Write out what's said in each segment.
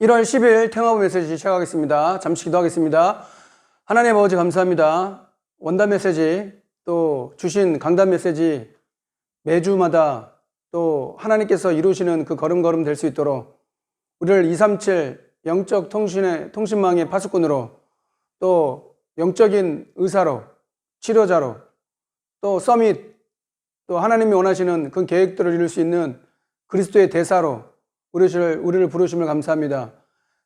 1월 10일 태영아부 메시지 시작하겠습니다. 잠시 기도하겠습니다. 하나님 아버지 감사합니다. 원단 메시지 또 주신 강단 메시지 매주마다 또 하나님께서 이루시는 그 걸음걸음 될 수 있도록 우리를 237 영적 통신망의 파수꾼으로 또 영적인 의사로 치료자로 또 서밋 또 하나님이 원하시는 그 계획들을 이룰 수 있는 그리스도의 대사로 우리를 부르심을 감사합니다.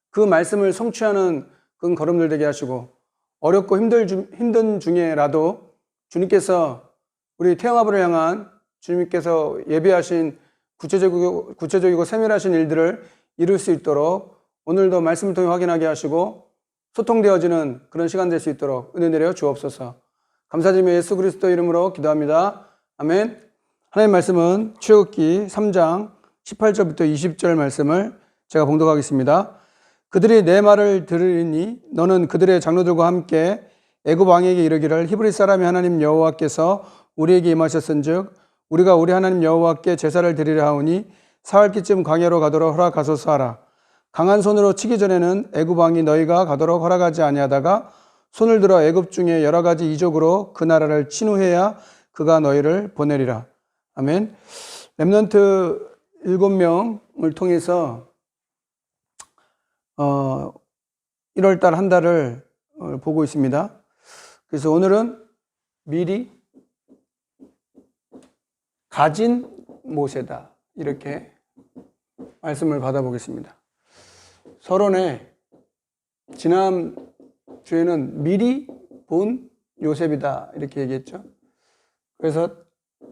그 말씀을 성취하는 그 걸음들 되게 하시고 어렵고 힘든 중에라도 주님께서 우리 태영아부를 향한 주님께서 예비하신 구체적이고 세밀하신 일들을 이룰 수 있도록 오늘도 말씀을 통해 확인하게 하시고 소통되어지는 그런 시간 될 수 있도록 은혜 내려 주옵소서. 감사드리며 예수 그리스도 이름으로 기도합니다. 아멘. 하나님 말씀은 출애굽기 3장 18절부터 20절 말씀을 제가 봉독하겠습니다. 그들이 내 말을 들으니 너는 그들의 장로들과 함께 애굽 왕에게 이르기를 히브리 사람의 하나님 여호와께서 우리에게 임하셨은즉 우리가 우리 하나님 여호와께 제사를 드리려 하오니 사흘기쯤 광야로 가도록 허락하소서 하라. 강한 손으로 치기 전에는 애굽 왕이 너희가 가도록 허락하지 아니하다가 손을 들어 애굽 중에 여러 가지 이적으로 그 나라를 친후해야 그가 너희를 보내리라. 아멘. 렘넌트 7명을 통해서 1월달 한 달을 보고 있습니다. 그래서 오늘은 미리 가진 모세다 이렇게 말씀을 받아보겠습니다. 서론에 지난 주에는 미리 본 요셉이다 이렇게 얘기했죠. 그래서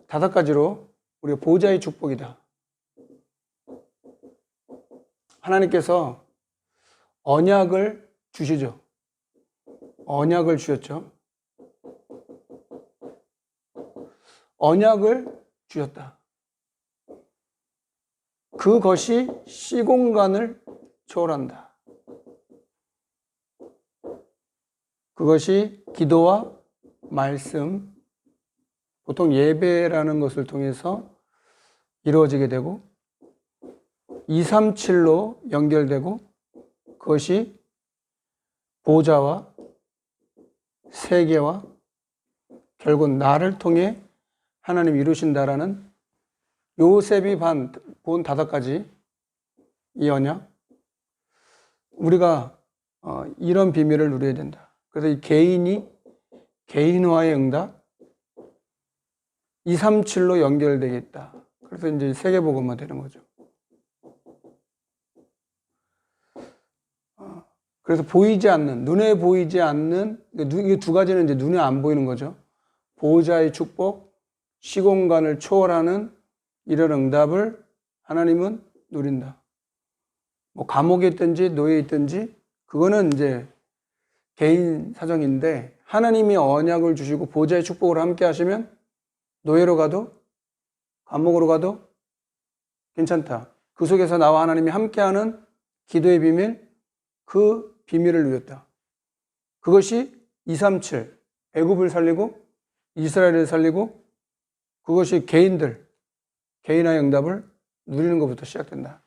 5가지로 우리가 보좌의 축복이다. 하나님께서 언약을 주시죠. 언약을 주셨죠. 언약을 주셨다. 그것이 시공간을 초월한다. 그것이 기도와 말씀, 보통 예배라는 것을 통해서 이루어지게 되고 237로 연결되고 그것이 보좌와 세계와 결국 나를 통해 하나님 이루신다라는 요셉이 본 5가지 이 언약, 우리가 이런 비밀을 누려야 된다. 그래서 이 개인화의 응답 237로 연결되겠다. 그래서 이제 세계복음화 되는 거죠. 그래서 보이지 않는, 눈에 보이지 않는, 이 2가지는 이제 눈에 안 보이는 거죠. 보호자의 축복, 시공간을 초월하는 이런 응답을 하나님은 누린다. 뭐 감옥에 있든지 노예에 있든지 그거는 이제 개인 사정인데 하나님이 언약을 주시고 보호자의 축복을 함께 하시면 노예로 가도 감옥으로 가도 괜찮다. 그 속에서 나와 하나님이 함께하는 기도의 비밀, 그 비밀을 누렸다. 그것이 237, 애굽을 살리고 이스라엘을 살리고 그것이 개인화의 응답을 누리는 것부터 시작된다.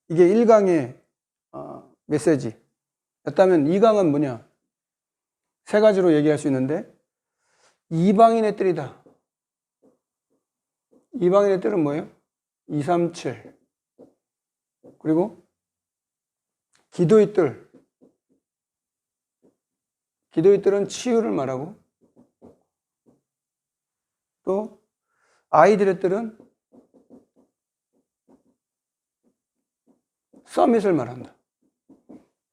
이게 1강의 메시지였다면 2강은 뭐냐? 3가지로 얘기할 수 있는데 이방인의 뜰이다. 이방인의 뜰은 뭐예요? 237 그리고 기도의 뜰. 기도의 뜰은 치유를 말하고 또 아이들의 뜰은 서밋을 말한다.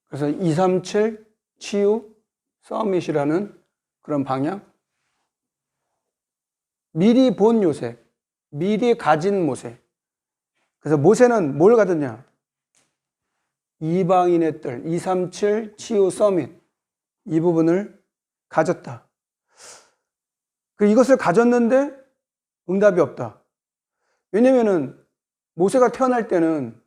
그래서 237 치유 서밋이라는 그런 방향. 미리 본 요셉, 미리 가진 모세. 그래서 모세는 뭘 가졌냐? 이방인의 뜰, 237 치유 서밋 이 부분을 가졌다. 이것을 가졌는데 응답이 없다. 왜냐면은 모세가 태어날 때는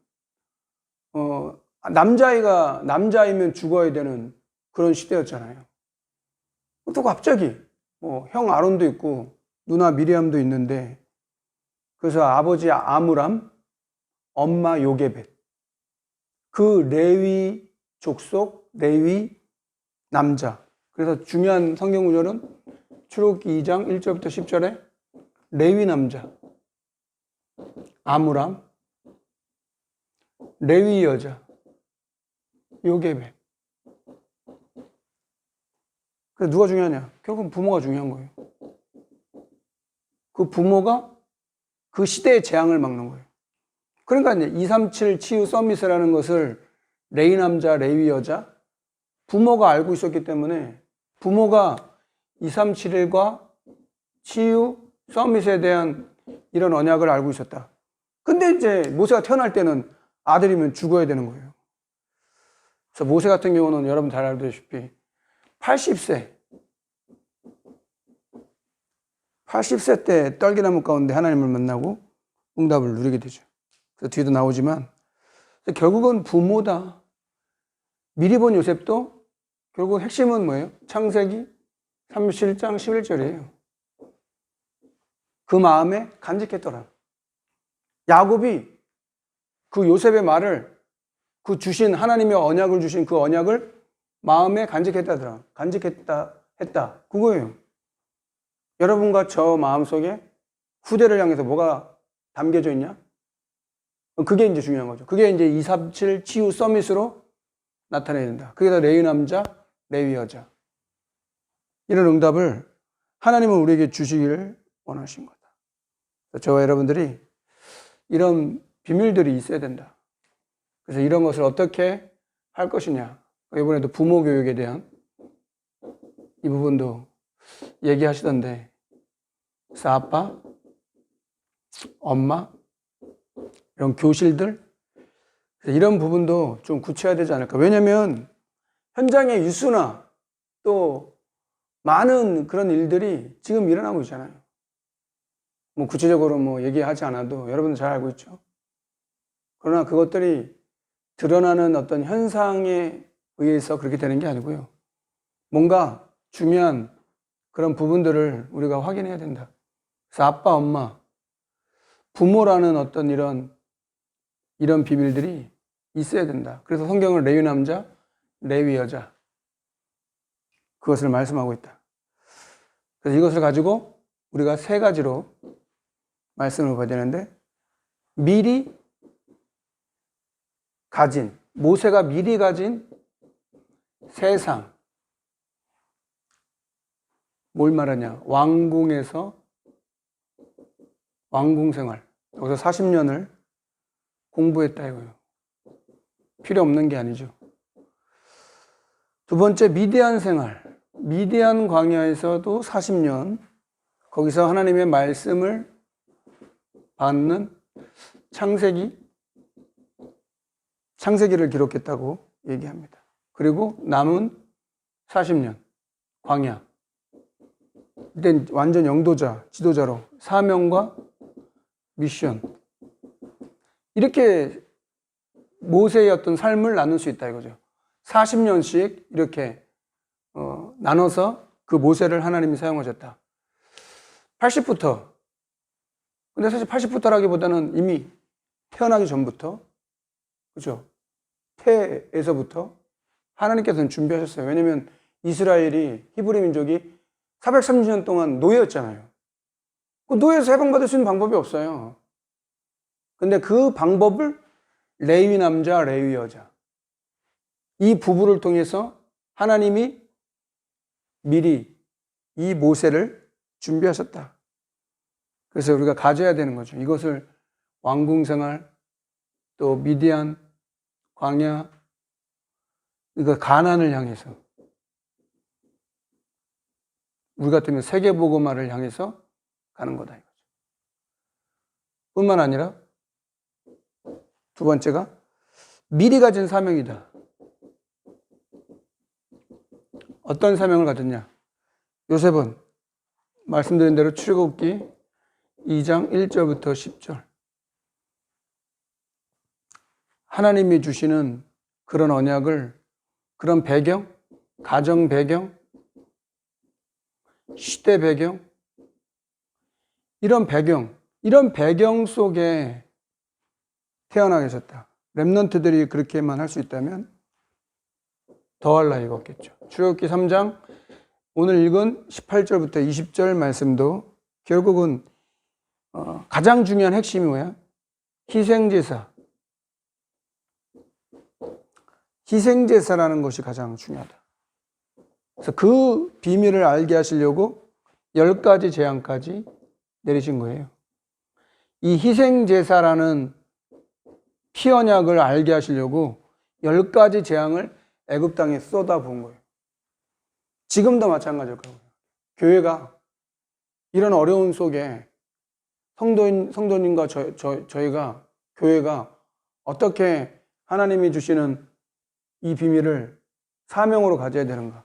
남자이면 죽어야 되는 그런 시대였잖아요. 또 갑자기 형 아론도 있고 누나 미리암도 있는데 그래서 아버지 아므람, 엄마 요게벳 그 레위 족속, 레위 남자. 그래서 중요한 성경 구절은 출애굽기 2장 1절부터 10절에 레위 남자, 아므람, 레위 여자, 요게벳. 그래서 누가 중요하냐? 결국은 부모가 중요한 거예요. 그 부모가 그 시대의 재앙을 막는 거예요. 그러니까 이제 237 치유 서밋이라는 것을 레위 남자, 레위 여자, 부모가 알고 있었기 때문에 부모가 237일과 치유 서밋에 대한 이런 언약을 알고 있었다. 근데 이제 모세가 태어날 때는 아들이면 죽어야 되는 거예요. 그래서 모세 같은 경우는 여러분 잘 알다시피 80세 때 떨기나무 가운데 하나님을 만나고 응답을 누리게 되죠. 그래서 뒤에도 나오지만 결국은 부모다. 미리 본 요셉도 결국 핵심은 뭐예요? 창세기 37장 11절이에요. 그 마음에 간직했더라. 야곱이 그 요셉의 말을 그 주신 하나님의 언약을 주신 그 언약을 마음에 간직했다더라. 했다. 그거예요. 여러분과 저 마음속에 후대를 향해서 뭐가 담겨져 있냐? 그게 이제 중요한 거죠. 그게 이제 237 치유 서밋으로 나타내야 된다. 그게 다 레위 남자, 레위 여자. 이런 응답을 하나님은 우리에게 주시기를 원하신 거다. 저와 여러분들이 이런 비밀들이 있어야 된다. 그래서 이런 것을 어떻게 할 것이냐. 이번에도 부모 교육에 대한 이 부분도 얘기하시던데, 그래서 아빠, 엄마, 이런 교실들, 이런 부분도 좀 굳혀야 되지 않을까. 왜냐면 현장의 유수나 또 많은 그런 일들이 지금 일어나고 있잖아요. 뭐 구체적으로 뭐 얘기하지 않아도 여러분들 잘 알고 있죠. 그러나 그것들이 드러나는 어떤 현상에 의해서 그렇게 되는 게 아니고요. 뭔가 중요한 그런 부분들을 우리가 확인해야 된다. 그래서 아빠, 엄마, 부모라는 어떤 이런 비밀들이 있어야 된다. 그래서 성경은 레위 남자, 레위 여자, 그것을 말씀하고 있다. 그래서 이것을 가지고 우리가 세 가지로 말씀을 봐야 되는데, 미리 가진, 모세가 미리 가진 세상. 뭘 말하냐? 왕궁에서 왕궁 생활. 여기서 40년을 공부했다 이거예요. 필요 없는 게 아니죠. 두 번째, 미디안 생활. 미디안 광야에서도 40년, 거기서 하나님의 말씀을 받는 창세기를 기록했다고 얘기합니다. 그리고 남은 40년, 광야. 이땐 완전 영도자, 지도자로 사명과 미션. 이렇게 모세의 어떤 삶을 나눌 수 있다 이거죠. 40년씩 이렇게 나눠서 그 모세를 하나님이 사용하셨다. 80부터. 근데 사실 80부터라기보다는 이미 태어나기 전부터, 그죠? 태에서부터 하나님께서는 준비하셨어요. 왜냐면 이스라엘이, 히브리 민족이 430년 동안 노예였잖아요. 그 노예에서 해방받을 수 있는 방법이 없어요. 근데 그 방법을 레위 남자, 레위 여자, 이 부부를 통해서 하나님이 미리 이 모세를 준비하셨다. 그래서 우리가 가져야 되는 거죠. 이것을 왕궁 생활, 또 미디안, 광야, 그러니까 가나안을 향해서, 우리 같으면 세계복음화를 향해서 가는 거다 이거죠. 뿐만 아니라 두 번째가 미리 가진 사명이다. 어떤 사명을 가졌냐? 요셉은 말씀드린 대로 출애굽기 2장 1절부터 10절, 하나님이 주시는 그런 언약을, 그런 배경, 가정 배경, 시대 배경, 이런 배경 속에 태어나게 하셨다. 렘넌트들이 그렇게만 할 수 있다면 더할 나위가 없겠죠. 출애굽기 3장 오늘 읽은 18절부터 20절 말씀도 결국은 가장 중요한 핵심이 뭐야? 희생제사. 희생제사라는 것이 가장 중요하다. 그래서 그 비밀을 알게 하시려고 10가지 재앙까지 내리신 거예요. 이 희생제사라는 피언약을 알게 하시려고 10가지 재앙을 애굽 땅에 쏟아부은 거예요. 지금도 마찬가지일 거예요. 교회가 이런 어려움 속에 성도님과 저희가 교회가 어떻게 하나님이 주시는 이 비밀을 사명으로 가져야 되는가?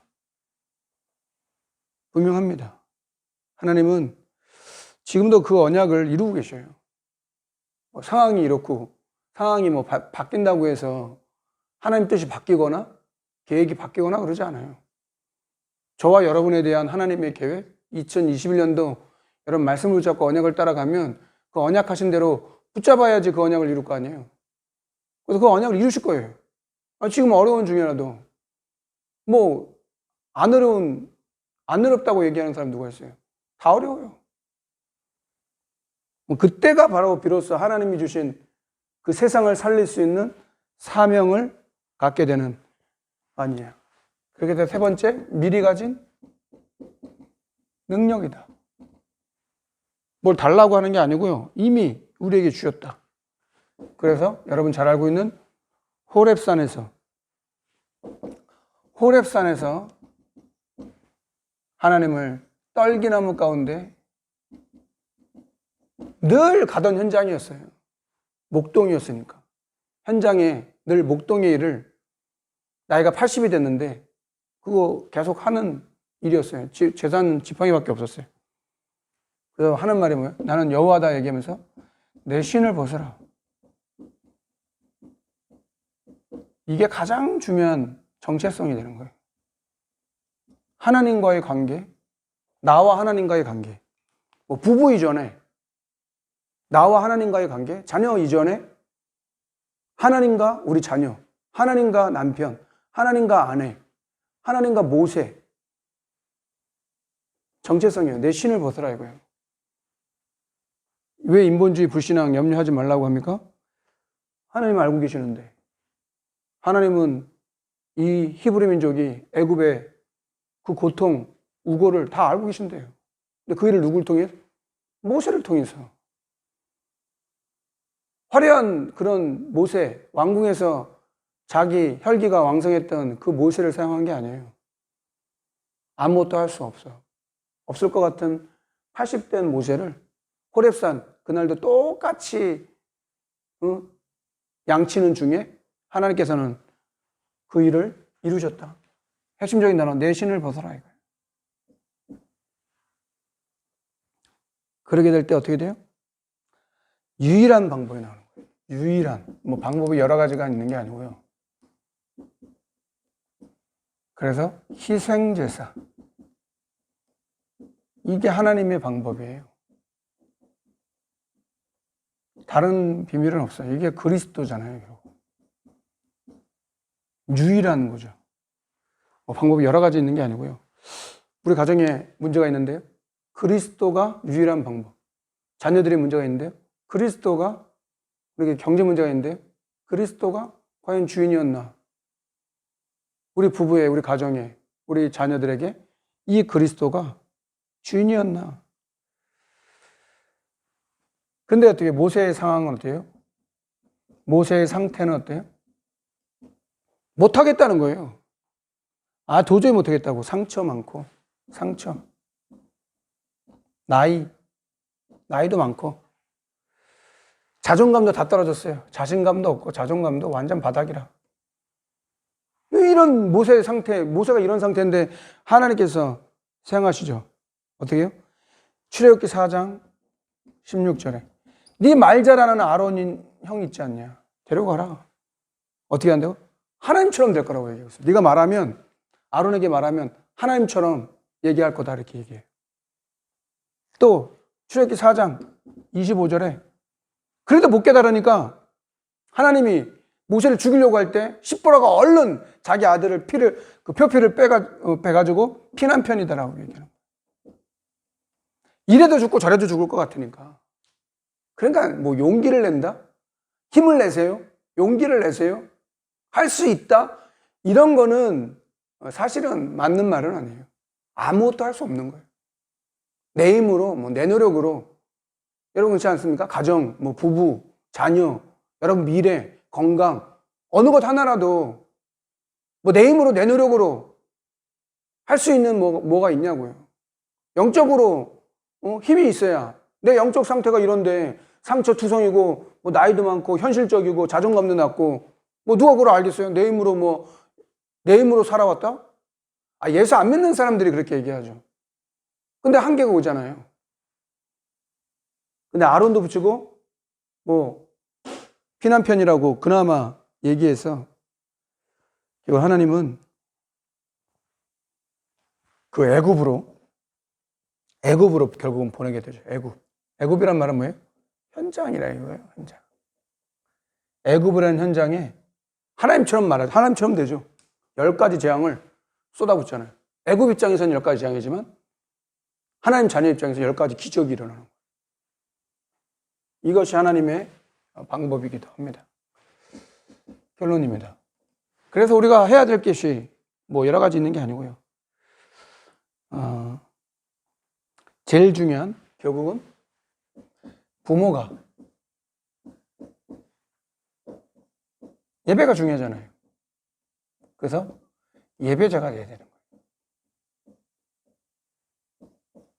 분명합니다. 하나님은 지금도 그 언약을 이루고 계셔요. 상황이 이렇고 상황이 바뀐다고 해서 하나님 뜻이 바뀌거나 계획이 바뀌거나 그러지 않아요. 저와 여러분에 대한 하나님의 계획, 2021년도 여러분 말씀을 붙잡고 언약을 따라가면 그 언약하신 대로 붙잡아야지 그 언약을 이룰 거 아니에요. 그래서 그 언약을 이루실 거예요. 지금 어려운 중이라도 안 어렵다고 얘기하는 사람 누가 있어요? 다 어려워요. 그때가 바로 비로소 하나님이 주신 그 세상을 살릴 수 있는 사명을 갖게 되는 아니에요. 그렇게 해서 세 번째, 미리 가진 능력이다. 뭘 달라고 하는 게 아니고요. 이미 우리에게 주셨다. 그래서 여러분 잘 알고 있는 호렙산에서 하나님을 떨기나무 가운데 늘 가던 현장이었어요. 목동이었으니까. 현장에 늘 목동의 일을 나이가 80이 됐는데 그거 계속 하는 일이었어요. 재산 지팡이밖에 없었어요. 그래서 하는 말이 뭐예요? 나는 여호와다 얘기하면서 내 신을 벗어라. 이게 가장 중요한 정체성이 되는 거예요. 하나님과의 관계, 나와 하나님과의 관계, 부부 이전에 나와 하나님과의 관계, 자녀 이전에 하나님과 우리 자녀, 하나님과 남편, 하나님과 아내, 하나님과 모세. 정체성이에요. 내 신을 벗어라 이거예요. 왜 인본주의 불신앙 염려하지 말라고 합니까? 하나님 알고 계시는데. 하나님은 이 히브리 민족이 애굽의 그 고통, 우고를 다 알고 계신대요. 근데 그 일을 누굴 통해? 모세를 통해서. 화려한 그런 모세, 왕궁에서 자기 혈기가 왕성했던 그 모세를 사용한 게 아니에요. 아무것도 할 수 없어. 없을 것 같은 80된 모세를 호렙산, 그날도 똑같이 양치는 중에 하나님께서는 그 일을 이루셨다. 핵심적인 단어, 내 신을 벗어라 이거예요. 그러게 될 때 어떻게 돼요? 유일한 방법이 나오는 거예요. 유일한. 방법이 여러 가지가 있는 게 아니고요. 그래서 희생제사. 이게 하나님의 방법이에요. 다른 비밀은 없어요. 이게 그리스도잖아요. 유일한 거죠. 방법이 여러 가지 있는 게 아니고요. 우리 가정에 문제가 있는데요. 그리스도가 유일한 방법. 자녀들이 문제가 있는데요. 그리스도가, 우리 경제 문제가 있는데요. 그리스도가 과연 주인이었나? 우리 부부에, 우리 가정에, 우리 자녀들에게 이 그리스도가 주인이었나? 근데 어떻게, 모세의 상황은 어때요? 모세의 상태는 어때요? 못하겠다는 거예요. 도저히 못하겠다고. 상처 많고, 상처. 나이도 많고. 자존감도 다 떨어졌어요. 자신감도 없고, 자존감도 완전 바닥이라. 이런 모세의 상태, 모세가 이런 상태인데 하나님께서 생각하시죠. 어떻게 해요? 출애굽기 4장 16절에 네 말 잘하는 아론 형 있지 않냐? 데려가라. 어떻게 한다고? 하나님처럼 될 거라고 얘기했어요. 네가 말하면, 아론에게 말하면 하나님처럼 얘기할 거다 이렇게 얘기해요. 또 출애굽기 4장 25절에 그래도 못 깨달으니까 하나님이 모세를 죽이려고 할 때 십보라가 얼른 자기 아들을 그 표피를 빼가지고 피난편이다라고 얘기하는 거예요. 이래도 죽고 저래도 죽을 것 같으니까. 그러니까 뭐 용기를 낸다? 힘을 내세요? 용기를 내세요? 할 수 있다? 이런 거는 사실은 맞는 말은 아니에요. 아무것도 할 수 없는 거예요. 내 힘으로, 뭐 내 노력으로. 여러분 그렇지 않습니까? 가정, 뭐 부부, 자녀, 여러분 미래, 건강, 어느 것 하나라도 뭐 내 힘으로 내 노력으로 할 수 있는 뭐가 있냐고요. 영적으로 힘이 있어야 내 영적 상태가 이런데 상처투성이고 뭐 나이도 많고 현실적이고 자존감도 낮고 뭐 누가 그걸 알겠어요? 내 힘으로 살아왔다? 예수 안 믿는 사람들이 그렇게 얘기하죠. 근데 한계가 오잖아요. 근데 아론도 붙이고 뭐 피난편이라고 그나마 얘기해서 하나님은 그 애굽으로 결국은 보내게 되죠. 애굽이란 말은 뭐예요? 현장이라 이거예요. 현장. 애굽이라는 현장에 하나님처럼 되죠. 10가지 재앙을 쏟아붓잖아요. 애굽 입장에서는 10가지 재앙이지만 하나님 자녀 입장에서 10가지 기적이 일어나는 거예요. 이것이 하나님의 방법이기도 합니다. 결론입니다. 그래서 우리가 해야 될 것이 뭐 여러 가지 있는 게 아니고요. 제일 중요한 결국은 부모가 예배가 중요하잖아요. 그래서 예배자가 돼야 되는 거예요.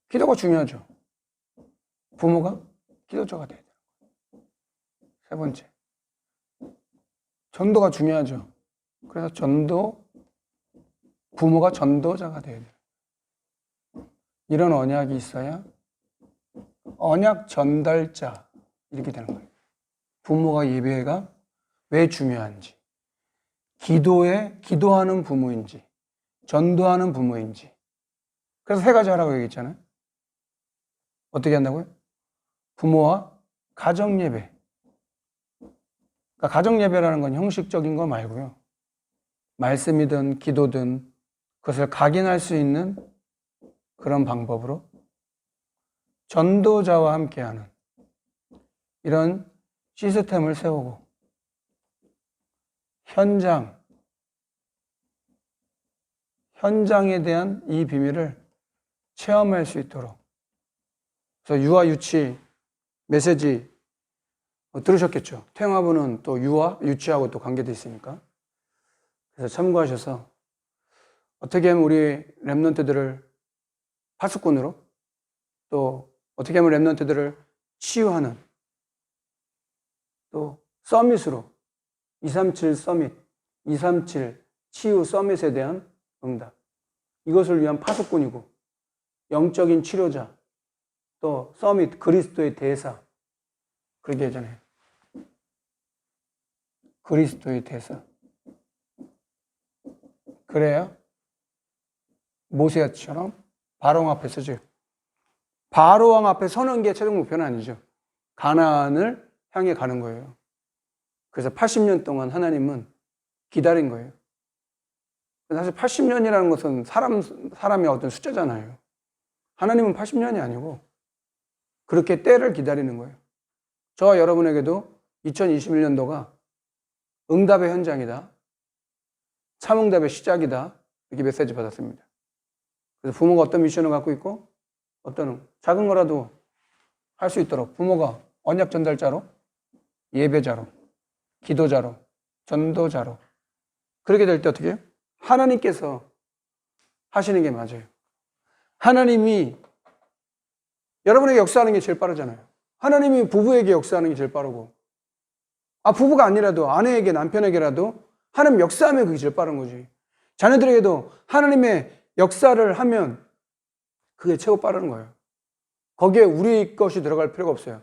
기도가 중요하죠. 부모가 기도자가 돼야 돼요. 세 번째, 전도가 중요하죠. 그래서 부모가 전도자가 돼야 돼요. 이런 언약이 있어야 언약 전달자 이렇게 되는 거예요. 부모가 예배가 왜 중요한지, 기도하는 부모인지, 전도하는 부모인지. 그래서 3가지 하라고 얘기했잖아요. 어떻게 한다고요? 부모와 가정예배. 그러니까 가정예배라는 건 형식적인 거 말고요. 말씀이든 기도든 그것을 각인할 수 있는 그런 방법으로 전도자와 함께하는 이런 시스템을 세우고 현장에 대한 이 비밀을 체험할 수 있도록. 그래서 유아 유치 메시지 들으셨겠죠. 태영아부는 또 유치하고 또 관계도 있으니까. 그래서 참고하셔서 어떻게 하면 우리 렘넌트들을 파수꾼으로 또 어떻게 하면 렘넌트들을 치유하는 또 서밋으로 237 서밋, 237 치유 서밋에 대한 응답. 이것을 위한 파수꾼이고 영적인 치료자 또 서밋 그리스도의 대사 그렇게 하잖아요. 그리스도의 대사. 그래야 모세처럼 바로왕 앞에 서죠. 바로왕 앞에 서는 게 최종 목표는 아니죠. 가나안을 향해 가는 거예요. 그래서 80년 동안 하나님은 기다린 거예요. 사실 80년이라는 것은 사람의 어떤 숫자잖아요. 하나님은 80년이 아니고 그렇게 때를 기다리는 거예요. 저와 여러분에게도 2021년도가 응답의 현장이다. 참응답의 시작이다. 이렇게 메시지 받았습니다. 그래서 부모가 어떤 미션을 갖고 있고 어떤 작은 거라도 할 수 있도록 부모가 언약 전달자로, 예배자로, 기도자로, 전도자로 그렇게 될 때 어떻게 해요? 하나님께서 하시는 게 맞아요. 하나님이 여러분에게 역사하는 게 제일 빠르잖아요. 하나님이 부부에게 역사하는 게 제일 빠르고 부부가 아니라도 아내에게 남편에게라도 하나님 역사하면 그게 제일 빠른 거지. 자녀들에게도 하나님의 역사를 하면 그게 최고 빠른 거예요. 거기에 우리 것이 들어갈 필요가 없어요.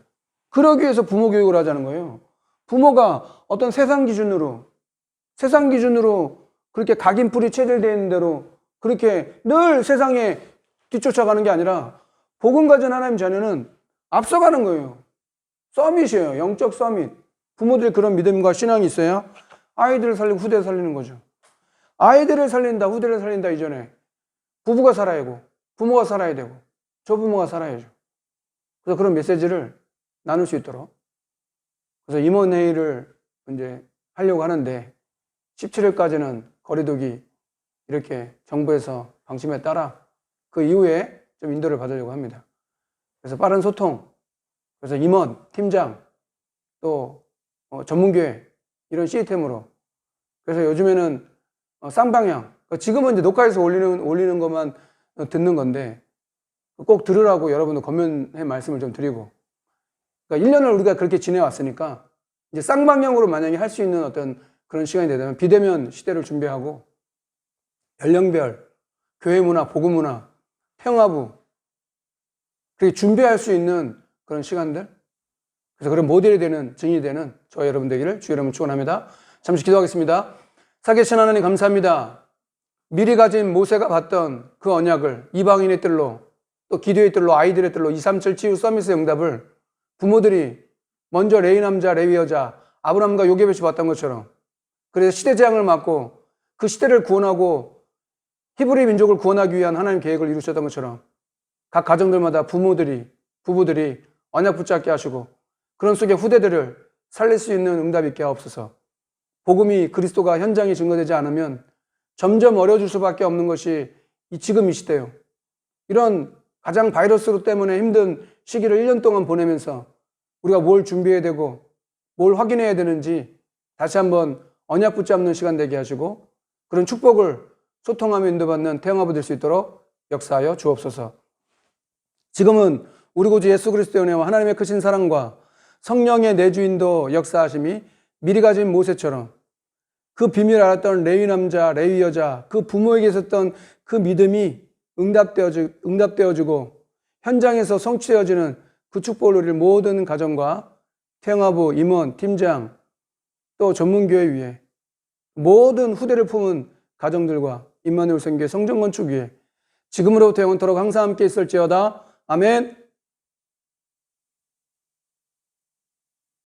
그러기 위해서 부모 교육을 하자는 거예요. 부모가 어떤 세상 기준으로 그렇게 각인뿔이 체질되어 있는 대로 그렇게 늘 세상에 뒤쫓아가는 게 아니라 복음 가진 하나님 자녀는 앞서가는 거예요. 서밋이에요. 영적 서밋. 부모들이 그런 믿음과 신앙이 있어야 아이들을 살리고 후대를 살리는 거죠. 아이들을 살린다, 후대를 살린다 이전에 부부가 살아야 되고, 부모가 살아야 되고, 조부모가 살아야죠. 그래서 그런 메시지를 나눌 수 있도록. 그래서 임원회의를 이제 하려고 하는데 17일까지는 거리두기 이렇게 정부에서 방침에 따라 그 이후에 좀 인도를 받으려고 합니다. 그래서 빠른 소통, 그래서 임원, 팀장, 또 전문교회 이런 시스템으로. 그래서 요즘에는 쌍방향, 지금은 이제 녹화해서 올리는 것만 듣는 건데 꼭 들으라고 여러분도 권면의 말씀을 좀 드리고, 그러니까 1년을 우리가 그렇게 지내왔으니까 이제 쌍방향으로 만약에 할 수 있는 어떤 그런 시간이 되면 비대면 시대를 준비하고 연령별, 교회 문화, 복음 문화, 평화부 그렇게 준비할 수 있는 그런 시간들, 그래서 그런 모델이 되는, 증인이 되는 저와 여러분 되기를 주의 이름으로 축원합니다. 잠시 기도하겠습니다. 살아계신 하나님 감사합니다. 미리 가진 모세가 받던 그 언약을 이방인의 뜰로, 또 기도의 뜰로, 아이들의 뜰로 237 치유 서밋의 응답을 부모들이 먼저 레위 남자, 레위 여자, 아브라함과 요게벳이 봤던 것처럼, 그래서 시대 재앙을 막고 그 시대를 구원하고 히브리 민족을 구원하기 위한 하나님 계획을 이루셨던 것처럼 각 가정들마다 부모들이, 부부들이 언약 붙잡게 하시고 그런 속에 후대들을 살릴 수 있는 응답 있게 하옵소서. 복음이, 그리스도가 현장에 증거되지 않으면 점점 어려워질 수밖에 없는 것이 지금 이 시대요. 이런 가장 바이러스 때문에 힘든 시기를 1년 동안 보내면서 우리가 뭘 준비해야 되고 뭘 확인해야 되는지 다시 한번 언약 붙잡는 시간 되게 하시고 그런 축복을 소통하며 인도받는 태영아부 될 수 있도록 역사하여 주옵소서. 지금은 우리 구주 예수 그리스도의 은혜와 하나님의 크신 사랑과 성령의 내주인도 역사하심이 미리 가진 모세처럼 그 비밀을 알았던 레위 남자, 레위 여자, 그 부모에게 있었던 그 믿음이 응답되어지고 현장에서 성취되어지는 그 축복을 누릴 모든 가정과 태영아부, 임원, 팀장, 또 전문교회 위에 모든 후대를 품은 가정들과 임마누엘 선교회 성전 건축 위에 지금으로부터 영원토록 항상 함께 있을지어다. 아멘.